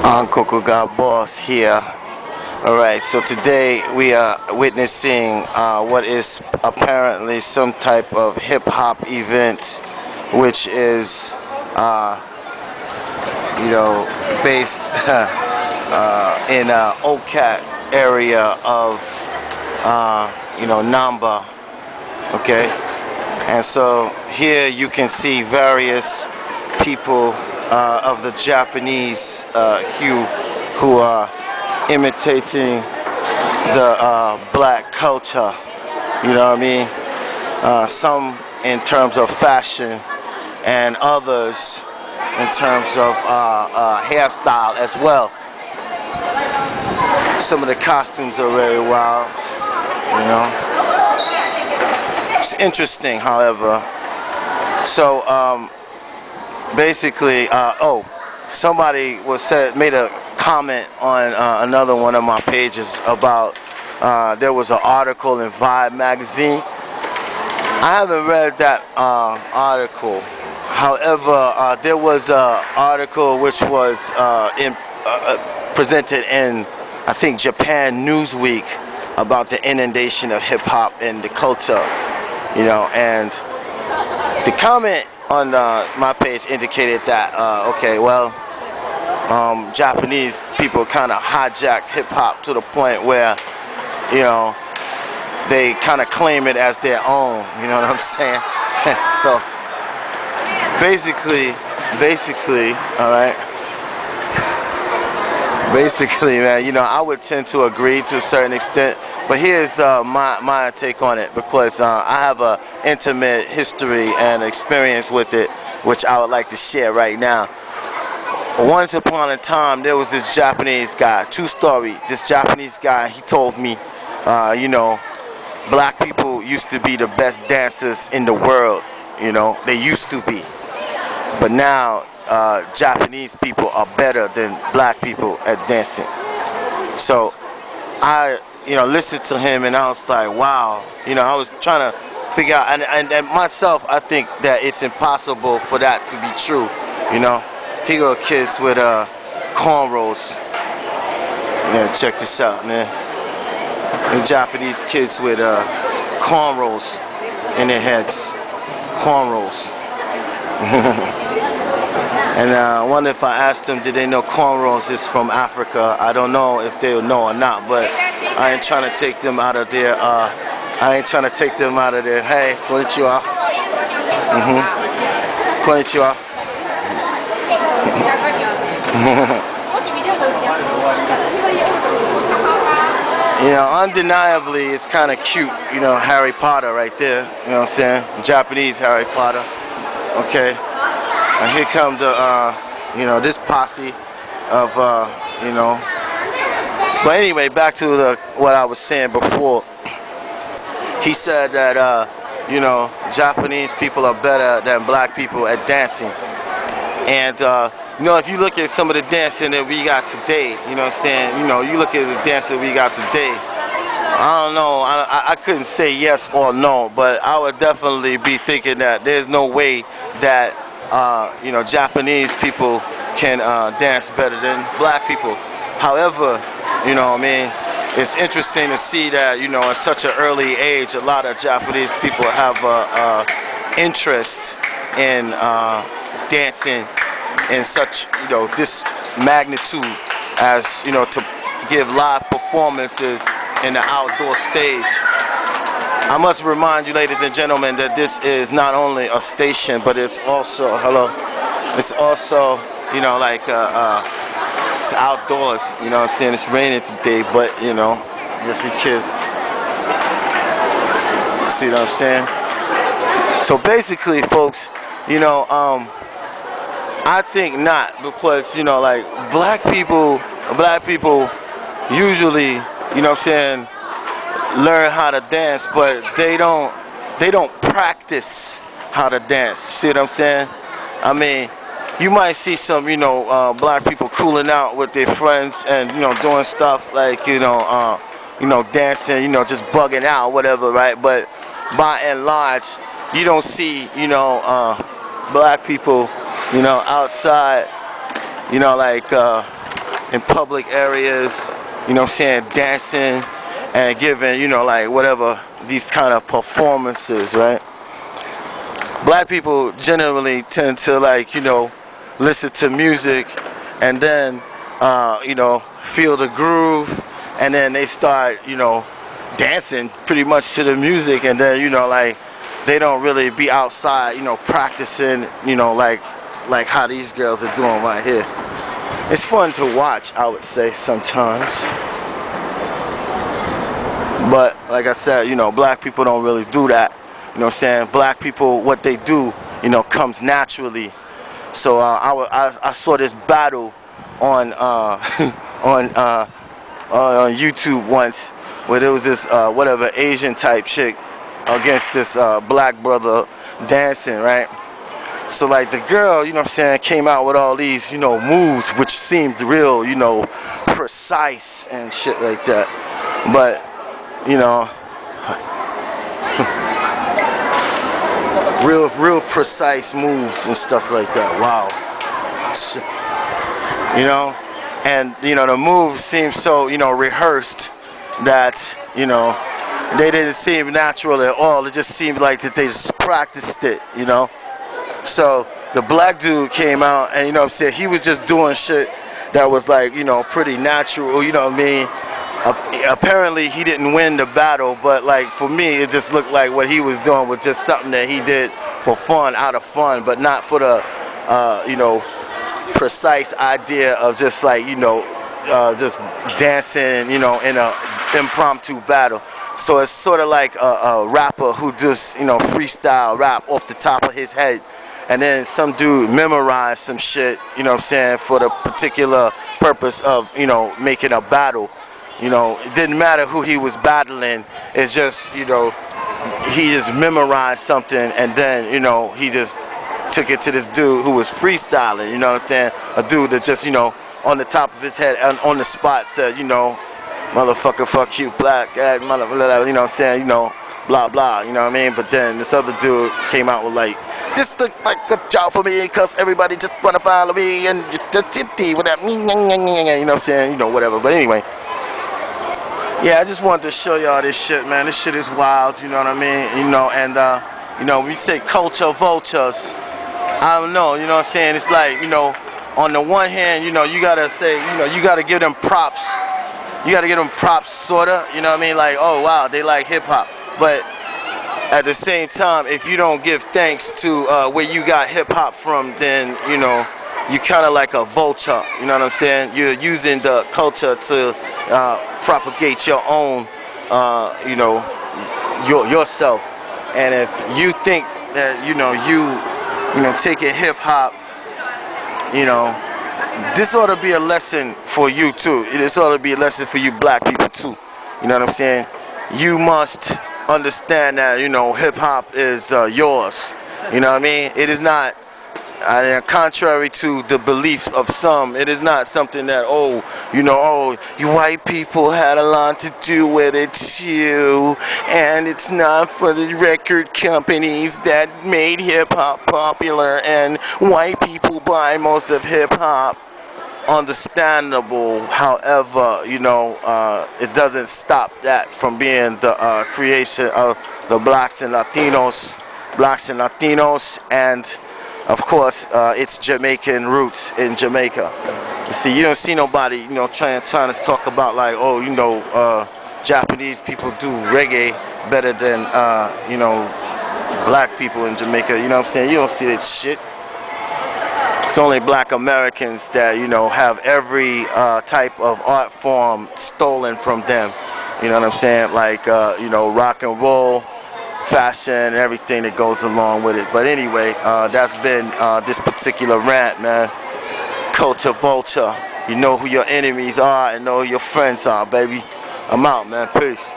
Uncle got boss here. All right, so today we are witnessing what is apparently some type of hip hop event, which is, based in OCAT area of, Namba. Okay, and so here you can see various people of the Japanese hue who are imitating the black culture. You know what I mean? Some in terms of fashion, and others in terms of hairstyle as well. Some of the costumes are very wild. You know, it's interesting, however. So basically, somebody made a comment on another one of my pages about there was an article in Vibe magazine. I haven't read that article. However, there was an article which was presented in, I think, Japan Newsweek about the inundation of hip hop and the culture. You know, and the comment on my page indicated that Japanese people kind of hijacked hip hop to the point where, they kind of claim it as their own. You know what I'm saying? So basically, all right. Basically, man, I would tend to agree to a certain extent. But here's my take on it, because I have an intimate history and experience with it, which I would like to share right now. Once upon a time, there was this Japanese guy, true story. This Japanese guy, he told me, black people used to be the best dancers in the world. They used to be. But now, Japanese people are better than black people at dancing. So I listened to him, and I was like, wow. I was trying to figure out, and myself, I think that it's impossible for that to be true. He got kids with cornrows. Yeah, check this out, man. The Japanese kids with cornrows in their heads. Cornrows. And I wonder if I asked them, did they know cornrows is from Africa? I don't know if they'll know or not, but I ain't trying to take them out of their, hey, konnichiwa. Konnichiwa. Undeniably, it's kind of cute, Harry Potter right there, you know what I'm saying? Japanese Harry Potter, okay? And here comes the, this posse of, But anyway, back to what I was saying before. He said that, Japanese people are better than black people at dancing. And, if you look at some of the dancing that we got today, you know what I'm saying? You look at the dancing we got today. I don't know. I couldn't say yes or no, but I would definitely be thinking that there's no way that, Japanese people can dance better than black people. However, it's interesting to see that, at such an early age, a lot of Japanese people have interest in dancing in such, this magnitude as, to give live performances in the outdoor stage. I must remind you, ladies and gentlemen, that this is not only a station, but it's also, it's also, it's outdoors, you know what I'm saying? It's raining today, but, just the kids. See what I'm saying? So basically, folks, I think not, because, black people usually, learn how to dance, but they don't practice how to dance. See what I'm saying? I mean, you might see some, black people cooling out with their friends and, doing stuff like, dancing, just bugging out, whatever, right? But by and large, you don't see, black people, outside, in public areas, you know what I'm saying, dancing and giving, you know, like whatever, these kind of performances, right? Black people generally tend to, like, you know, listen to music and then, you know, feel the groove, and then they start, you know, dancing pretty much to the music, and then, you know, like, they don't really be outside, you know, practicing, you know, like how these girls are doing right here. It's fun to watch, I would say, sometimes. But like I said, you know, black people don't really do that. You know what I'm saying? Black people, what they do, you know, comes naturally. So I saw this battle on on YouTube once, where there was this whatever Asian type chick against this black brother dancing, right? So like the girl, you know what I'm saying, came out with all these, you know, moves which seemed real, you know, precise and shit like that. But, you know, real precise moves and stuff like that. Wow. You know, and, you know, the moves seem so, you know, rehearsed that, you know, they didn't seem natural at all. It just seemed like that they just practiced it, you know. So the black dude came out, and, you know what I'm saying, he was just doing shit that was, like, you know, pretty natural, you know what I mean. Apparently he didn't win the battle, but, like, for me it just looked like what he was doing was just something that he did for fun, out of fun, but not for the you know, precise idea of just, like, you know, just dancing, you know, in a impromptu battle. So it's sort of like a rapper who just, you know, freestyle rap off the top of his head, and then some dude memorized some shit, you know what I'm saying, for the particular purpose of, you know, making a battle. You know, it didn't matter who he was battling. It's just, you know, he just memorized something, and then, you know, he just took it to this dude who was freestyling, you know what I'm saying? A dude that just, you know, on the top of his head and on the spot said, you know, motherfucker, fuck you, black, motherfucker, you know what I'm saying, you know, blah, blah, you know what I mean? But then this other dude came out with, like, this looks like a job for me, because everybody just want to follow me and just empty with that, you know what I'm saying, you know, whatever. But anyway, yeah, I just wanted to show y'all this shit, man. This shit is wild, you know what I mean? You know, and, you know, we say culture vultures. I don't know, you know what I'm saying? It's like, you know, on the one hand, you know, you gotta say, you know, you gotta give them props. You gotta give them props, sorta, you know what I mean? Like, oh, wow, they like hip-hop. But at the same time, if you don't give thanks to where you got hip-hop from, then, you know, you kind of like a vulture, you know what I'm saying? You're using the culture to propagate your own, you know, yourself. And if you think that, you know, you know, taking hip-hop, you know, this ought to be a lesson for you too. This ought to be a lesson for you black people too. You know what I'm saying? You must understand that, you know, hip-hop is yours. You know what I mean? It is not, contrary to the beliefs of some, it is not something that, oh, you know, oh, you white people had a lot to do with it too, and it's not for the record companies that made hip-hop popular, and white people buy most of hip-hop. Understandable, however, you know, it doesn't stop that from being the creation of the blacks and Latinos, and of course, it's Jamaican roots in Jamaica. You see, you don't see nobody, you know, trying to talk about, like, oh, you know, Japanese people do reggae better than, you know, black people in Jamaica. You know what I'm saying? You don't see that shit. It's only black Americans that, you know, have every type of art form stolen from them. You know what I'm saying? Like, you know, rock and roll, fashion, and everything that goes along with it. But anyway, that's been this particular rant, man. Culture vulture. You know who your enemies are and know who your friends are, baby. I'm out, man. Peace.